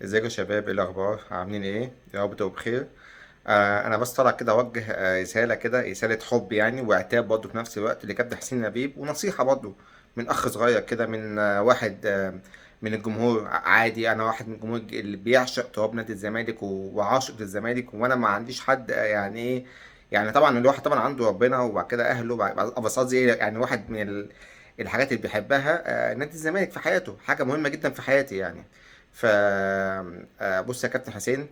ازيكم يا شباب؟ ايه الاخبار؟ عاملين ايه؟ يا رب تبقوا بخير. انا بس طالع كده اوجه رساله كده، رساله حب يعني وعتاب برضه في نفس الوقت لكابتن حسين نبيب، ونصيحه برضه من اخ صغير كده، من واحد من الجمهور عادي. انا واحد من الجمهور اللي بيعشق تراب نادي الزمالك وعاشق للزمالك، وانا ما عنديش حد يعني ايه. يعني طبعا الواحد طبعا عنده ربنا وبعد كده اهله، بس قصدي ايه، يعني واحد من الحاجات اللي بيحبها نادي الزمالك في حياته، حاجه مهمه جدا في حياتي يعني. ف بص يا كابتن حسين،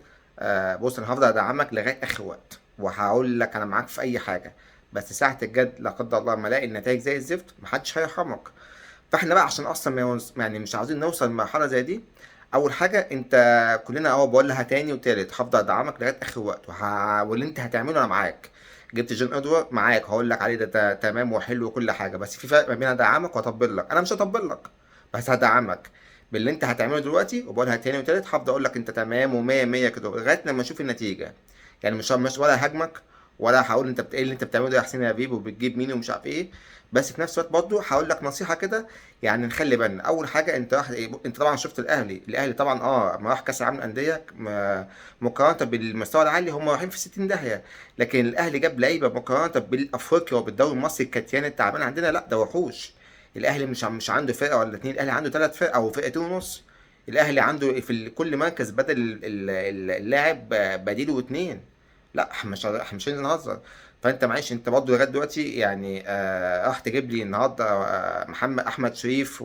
بص انا هفضل ادعمك لغايه اخر وقت، وهقول لك انا معاك في اي حاجه. بس ساعه الجد لا قدر الله ما الاقي النتائج زي الزفت، محدش هيرحمك. فاحنا بقى عشان اصلا يعني مش عاوزين نوصل لمرحله زي دي. اول حاجه انت، كلنا اهو بقول لها تاني وتالت، هفضل ادعمك لغايه اخر وقت، واللي انت هتعمله انا معاك. جبت جون ادوارد معاك، هقول لك عليه ده تمام وحلو وكل حاجه، بس في فرق ما بين ادعمك واطبل لك. انا مش هطبل لك، بس هدعمك باللي انت هتعمله دلوقتي، وبقولها تاني وتالت، هفضل اقول لك انت تمام ومية مية كده لغايه لما اشوف النتيجه. يعني مش ولا هاجمك، ولا هقول انت ايه اللي انت بتعمله ده يا حسين يا بيبو، وبتجيب مين ومش عارف ايه. بس في نفس الوقت برضه هقول لك نصيحه كده. يعني نخلي بالنا، اول حاجه انت راح إيه؟ انت طبعا شفت الاهلي طبعا ما راح كاس العالم للانديه مقارنه بالمستوى العالي هم رايحين في 60 داهيه. لكن الاهلي جاب لعيبه مقارنه بالافريقيا وبالدوري المصري الكتيان التعبان عندنا، لا ده وحوش. الاهلي مش عنده فرقه ولا اتنين، الاهلي عنده ثلاث فرق او فرقتين ونص. الاهلي عنده في كل مركز بدل اللاعب بديله اتنين. لا احنا مش هننزل نهزر. فانت معلش، انت برضه لغايه دلوقتي يعني راح تجيب لي النهارده محمد احمد شريف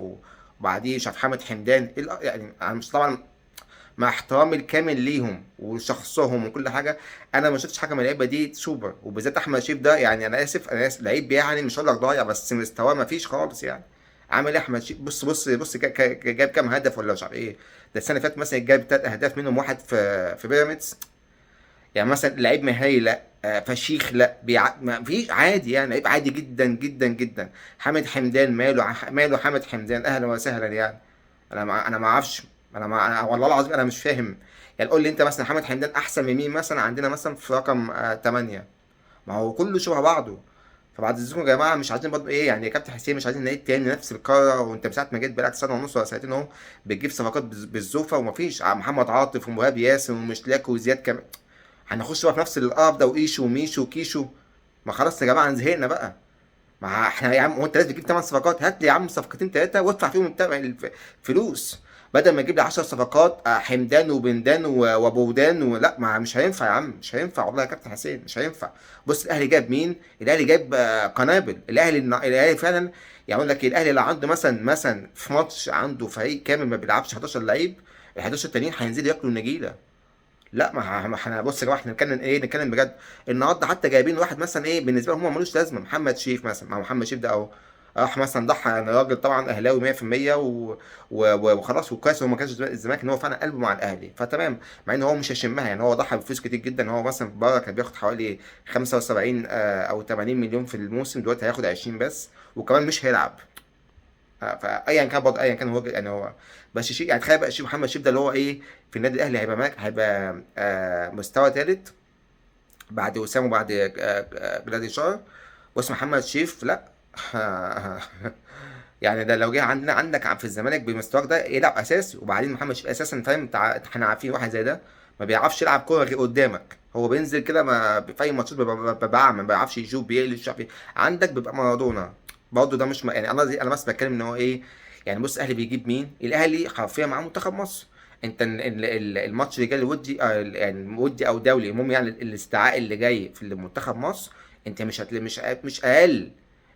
وبعديه مش عارف حامد حمدان، ايه يعني انا مش طبعا، مع احترامي الكامل ليهم وشخصهم وكل حاجه، انا ما شفتش حاجه من اللعيبه دي سوبر، وبالذات احمد شريف ده. يعني انا اسف لعيب يعني، مش هقول لك ضايع، بس مستواه ما فيش خالص يعني. عامل ايه احمد شريف؟ بص جايب كام هدف ولا مش عارف ايه. ده السنه اللي فاتت مثلا جايب 3 اهداف، منهم واحد في بيراميدز. يعني مثلا لعيب مهاري لا، فشيخ لا، ما فيش عادي يعني، لعيب عادي جدا جدا جدا. حامد حمدان ماله حامد حمدان؟ اهلا وسهلا يعني. انا ما اعرفش. أنا والله العظيم انا مش فاهم. يعني قول لي انت مثلا حامد حمدان احسن من مين مثلا عندنا مثلا في رقم 8؟ ما هو كله شبه بعضه. فبعد اذنكم يا جماعه، مش عايزين برضه ايه يعني يا كابتن حسين، مش عايزين نعيد تاني نفس الكرة. وانت من ساعه ما جيت بقالك سنه ونص ولا سنتين اهو، بتجيب صفقات بالزوفه، ومفيش محمد عاطف ومهاب ياسر ومشلاك وزياد كمان. هنخش بقى في نفس القرف ده، وايشو وميشو وكيشو. ما خلاص يا جماعه زهقنا بقى. ما احنا يا عم، هو انت لازم تجيب 8 صفقات؟ هات لي يا عم صفقتين ثلاثه وادفع فيهم فلوس، بدل ما تجيب لي 10 صفقات حمدان وبندان وبودان ولا. ما مش هينفع يا عم، مش هينفع والله يا كابتن حسين، مش هينفع. بص الاهلي جاب مين؟ الاهلي جاب قنابل. الاهلي فعلا. يعني اقول لك إيه، الاهلي لو عنده مثلا في ماتش عنده فريق كامل ما بيلعبش 11 لعيب، ال 11 التانيين هينزلوا ياكلوا النجيله. لا ما احنا بص يا جماعه، احنا نتكلم بجد. النهارده حتى جايبين واحد مثلا ايه بالنسبه لهم هو ملوش لازمه، محمد شريف مثلا. مع محمد شريف ده اهو، راح مثلا ضحى يعني، راجل طبعا اهلاوي 100% وخلاص وكويس. هو ما كانش الزمالك ان هو فعلا قلبه مع الاهلي، فتمام. مع ان هو مش هيشمها يعني، هو ضحى بفلوس كتير جدا. هو مثلا بره كان بياخد حوالي 75 او 80 مليون في الموسم، دلوقتي هياخد 20 بس، وكمان مش هيلعب. فايا كان برضه، ايا كان هو يعني هو. بس شيء يعني، تخيل بقى شيء محمد شيف ده اللي هو ايه، في النادي الاهلي هيبقى هيبقى مستوى ثالث بعد وسام وبعد بلادي شار. بص محمد شيف لا. يعني ده لو جه عندك في الزمالك بمستواك ده يلعب اساسي. وبعدين محمد شيف اساسا فاهم، احنا عارفين واحد زي ده ما بيعرفش يلعب كوره غير قدامك. هو بينزل كده ما في اي ماتشات بيبقى اعمى، ما بيعرفش يشوف بيقلش مش عارف ايه. عندك بيبقى مارادونا برضه، ده مش يعني انا بس بتكلم ان هو ايه. يعني بص الاهلي بيجيب مين؟ الاهلي حرفيا معاه منتخب مصر. انت الماتش اللي جاي الودي يعني ودي او دولي، المهم يعني الاستدعاء اللي جاي في منتخب مصر، انت مش اقل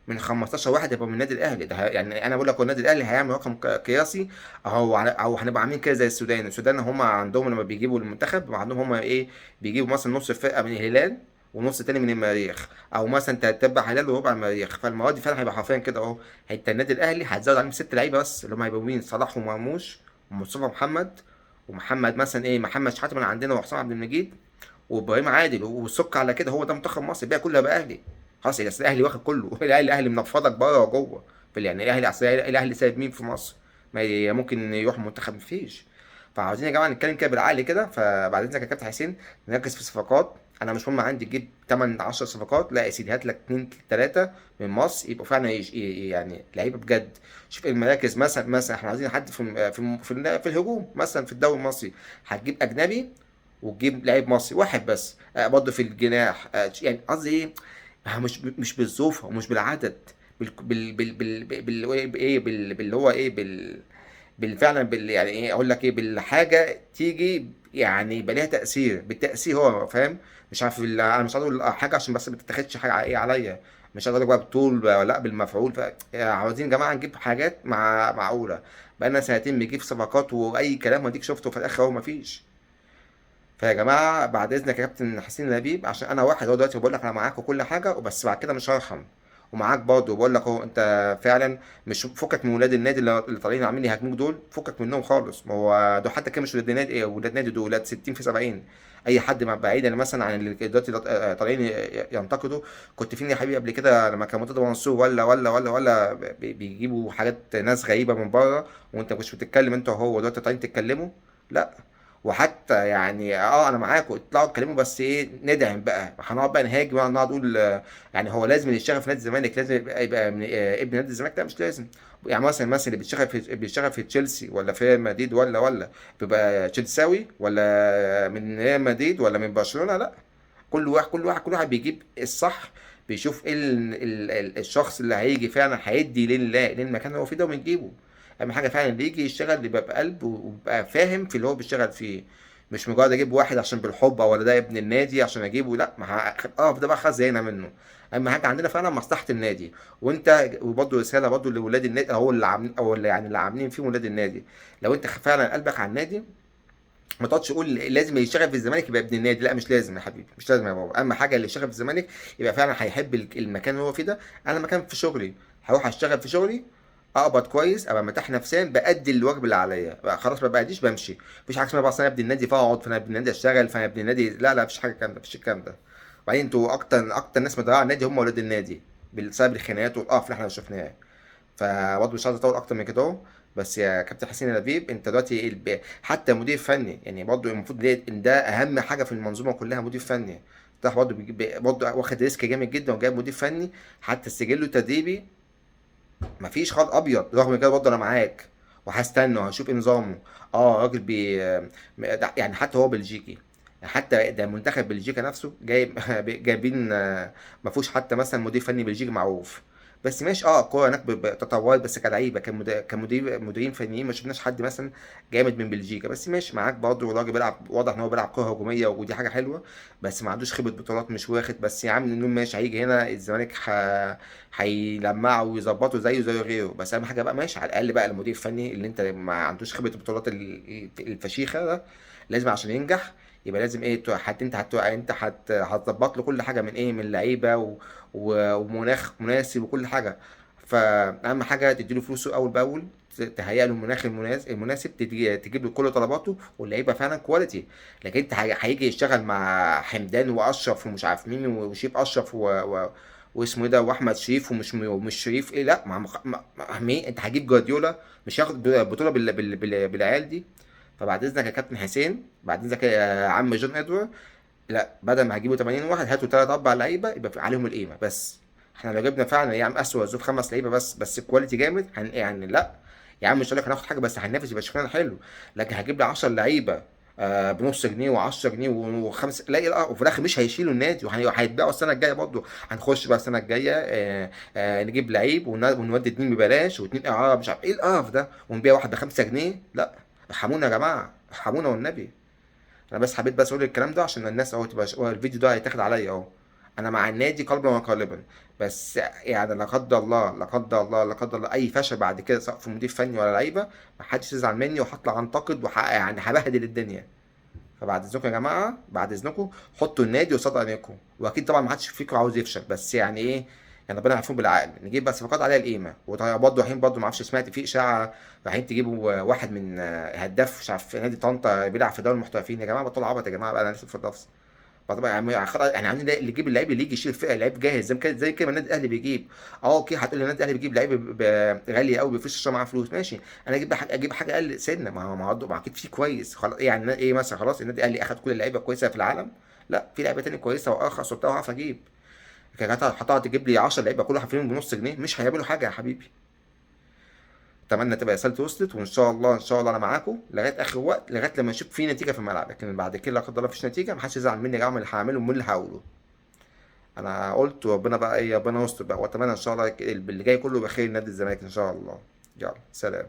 من 15 واحد يبقى من النادي الاهلي ده. يعني انا بقول لك هو النادي الاهلي هيعمل رقم قياسي. او هنبقى عاملين كده زي السودان هم عندهم لما بيجيبوا المنتخب عندهم هم ايه، بيجيبوا مثلا نص الفرقه من الهلال ونص تاني من المريخ، او مثلا تتبع هلال وربع المريخ. فالمواد دي فعلا هيبقى حرفيا كده اهو. انت النادي الاهلي هتزود عليهم 6 لعيبه بس، اللي هم هيبقوا مين؟ صلاح ومرموش ومصطفى محمد ومحمد مثلا ايه، محمد شحاته من عندنا وحسام عبد المجيد وابراهيم عادل والسك على كده. هو ده منتخب مصر، الباقي كله هيبقى اهلي. خلاص يا الاهلي واخد كله. الاهلي منفضك بره وجوه. يعني الاهلي اصل الاهلي سايب مين في مصر؟ ما ممكن يروح منتخب؟ مفيش. فعاوزين يا جماعه نتكلم كده بالعقل كده. فبعدين يا كابتن حسين نركز في الصفقات. انا مش مهم عندي تجيب 8 10 صفقات، لا يا سيدي هات لك 2 3 من مصر يبقوا فعلا يعني لعيبه بجد. شوف المراكز، مثلا احنا عايزين حد في الهجوم مثلا في الدوري المصري، هتجيب اجنبي وتجيب لعيب مصري واحد بس. برضه في الجناح، يعني قصدي ايه، مش بالظروف ومش بالعدد، باللي هو ايه بالفعلا يعني ايه اقول لك ايه، بالحاجه تيجي يعني يبقى ليها تاثير، بالتاثير هو فاهم. مش عارف انا مش عايز اقول حاجه عشان بس ما تتاخدش حاجه ايه عليا، مش عايز اقول لك بقى بالطول ولا لا بالمفعول. عاوزين يا جماعه نجيب حاجات معقوله. بقالنا سنتين بنجيب صفقات واي كلام، واديك شفته في الاخر هو مفيش. فيا جماعه بعد اذنك يا كابتن حسين لبيب، عشان انا واحد هو دلوقتي بقول لك انا معاك وكل حاجه، وبس بعد كده مش هرحم. ومعاك برضه بقول لك اهو، انت فعلا مش فكك من ولاد النادي اللي طالعين عاملين يهاجموك دول، فكك منهم خالص. ما هو دول حتى كده مش ولاد نادي، ايه ولاد نادي، دول ولاد 60 في 70. اي حد بعيدا مثلا عن اللي دلوقتي طالعين ينتقدوا. كنت فين يا حبيبي قبل كده لما كان مرتضى منصور ولا بيجيبوا حاجات ناس غريبه من بره، وانت مش بتتكلم انت وهو دلوقتي طالعين تتكلموا؟ لا. وحتى يعني انا معاكم اطلعوا اتكلموا، بس ايه ندعم بقى، هنقعد بقى نهاجم ونقعد نقول يعني هو لازم اللي يشتغل في نادي الزمالك لازم يبقى من ابن نادي الزمالك؟ لا مش لازم. يعني مثلا اللي بيشتغل في تشيلسي ولا في ريال مدريد ولا بيبقى تشيلساوي ولا من ريال مدريد ولا من برشلونة؟ لا. كل واحد بيجيب الصح، بيشوف ايه الشخص اللي هيجي فعلا هيدي للمكان اللي هو فيه ده وبنجيبه. اهم حاجه فعلا اللي يجي يشتغل يبقى بقلب ويبقى فاهم في اللي هو بيشتغل فيه. مش مجرد اجيب واحد عشان بالحب ولا ده ابن النادي عشان اجيبه، لا ما ده بقى خزينه منه. اهم حاجه عندنا فعلا مصلحه النادي. وبرضه رساله برضه لولاد النادي، هو اللي عاملين او اللي يعني اللي عاملين فيهم ولاد النادي. لو انت فعلا قلبك على النادي، ما تقعدش تقول لازم اللي يشتغل في الزمالك يبقى ابن النادي. لا مش لازم يا حبيبي، مش لازم يا بابا. اهم حاجه اللي يشتغل في الزمالك يبقى فعلا هيحب المكان اللي هو فيه ده. انا مكان في شغلي، هروح اشتغل في شغلي، اقبض كويس، ابقى مرتاح نفسيا، بادي الواجب اللي عليا بقى، خلاص ما باديش بمشي. مفيش حاجه اسمها بقى أصل انا ابن النادي فاقعد، فانا ابن النادي اشتغل، فانا ابن النادي. لا مفيش حاجه الكلام ده، مفيش الكلام ده. وبعدين انتوا اكتر ناس مضيعه على النادي هم ولاد النادي، بسبب الخناقات والقرف اللي احنا شفناه. فبرضه مش عايز اطول اكتر من كده اهو. بس يا كابتن حسين لبيب، انت دلوقتي حتى مدير فني، يعني برضه المفروض ان ده اهم حاجه في المنظومه كلها، مدير فني. ده برضه برضه واخد ريسك جامد جدا وجايب مدير فني حتى سجله تدريبي مفيش خط ابيض. رغم كده برضه انا معاك وهستنى وهشوف ايه نظامه. راجل يعني حتى هو بلجيكي، حتى ده منتخب بلجيكا نفسه جايب جايبين ما فيهوش حتى مثلا مدير فني بلجيكي معروف. بس ماشي، الكوره هناك تطورت، بس كلعيبه كمديرين فنيين ما شفناش حد مثلا جامد من بلجيكا. بس ماشي معاك برضه، الراجل بيلعب واضح ان هو بيلعب كوره هجوميه ودي حاجه حلوه. بس ما عندوش خبره بطولات، مش واخد. بس يا عم نقول ماشي، هيجي هنا الزمالك هيلمعه ويظبطه زيه زي غيره. بس اهم حاجه بقى ماشي، على الاقل بقى المدير الفني اللي انت ما عندوش خبره البطولات الفشيخه ده، لازم عشان ينجح يبقى لازم ايه، هتظبط له كل حاجه من ايه، من لعيبه ومناخ مناسب وكل حاجه. فاهم حاجه، تديله فلوسه اول باول، تهيئ له المناخ المناسب، تجيب له كل طلباته واللعيبه فعلا كواليتي. لكن انت هيجي يشتغل مع حمدان واشرف ومش عارف مين وشيف اشرف واسمه ايه ده واحمد شريف ومش شريف ايه. لا مين انت هتجيب جوارديولا مش هياخد بطوله بالعيال دي؟ فبعد اذنك يا كابتن حسين، بعد اذنك يا عم جون ادوارد، لا بدل ما هتجيبوا 80 واحد هاتوا 3 4 لعيبه يبقى عليهم القيمه. بس احنا لو جبنا فعلا يا عم اسوء ظروف 5 لعيبه بس الكواليتي جامد، يعني لا يا عم مش هقول لك هناخد حاجه، بس هننافس يبقى شكلنا حلو. لكن هجيب لي 10 لعيبه بنص جنيه و10 جنيه وخمس، لا وفي الاخر مش هيشيلوا النادي وهيتباعوا السنه الجايه برضه. هنخش بقى السنه الجايه نجيب لعيب ونودي 2 ببلاش و2 اعاره، مش عارف ايه القرف ده، ونبيع واحد ب5 جنيه. لا ارحمونا يا جماعه، ارحمونا والنبي. انا بس حبيت بس اقول الكلام ده عشان الناس اهو تبقى هو الفيديو ده هيتاخد عليا اهو. انا مع النادي قلبا وقالبا. بس يعني لا قدر الله لا قدر الله لا قدر الله اي فشل بعد كده، سواء في مدير فني ولا لعيبه، ما حدش يزعل مني وهطلع انتقد يعني هبهدل الدنيا. فبعد اذنكم يا جماعه، بعد اذنكم حطوا النادي قصاد عينيكم. واكيد طبعا ما حدش فيكم عاوز يفشل، بس يعني ايه، يعني ربنا يعرفون بالعقل. نجيب بس صفقات عليها القيمه. وبرضه رايحين برضه، ما اعرفش سمعت في اشاعه رايحين تجيبوا واحد من هداف مش عارف نادي طنطا بيلعب في دوري المحترفين. يا جماعه بطلوا عبط يا جماعه بقى، انا لسه في النفس. فطبعا يعني خلاص يعني عاملين اللي يجيب اللعيب اللي يجي يشيل الفرقه، لعيب جاهز زي كده ما النادي الاهلي بيجيب. اه اوكي، هتقول لي النادي الاهلي بيجيب لعيب غالي قوي بيفيش عشان معاه فلوس، ماشي. انا اجيب حاجه اقل سنه، ما اكيد في كويس خلاص. يعني ايه مثلا، خلاص النادي الاهلي اخد كل اللعيبه كويسه في العالم؟ لا، في لعيبه تانية كويسه وارخص وبتاع وهعرف اجيب. كانت هتقعد تجيب لي 10 لعيبه كل واحد فيهم بنص جنيه، مش هيعملوا حاجه يا حبيبي. اتمنى تبقى رسالتي وصلت، وان شاء الله ان شاء الله انا معاكم لغايه اخر وقت، لغايه لما نشوف في نتيجه في الملعب. لكن بعد كده لا قدر الله مفيش نتيجه، محدش يزعل مني يا جماعه من اللي هعمله ومن اللي هقوله. انا قلت وربنا بقى ايه، ربنا يستر بقى، واتمنى ان شاء الله اللي جاي كله بخير نادي الزمالك ان شاء الله. يلا سلام.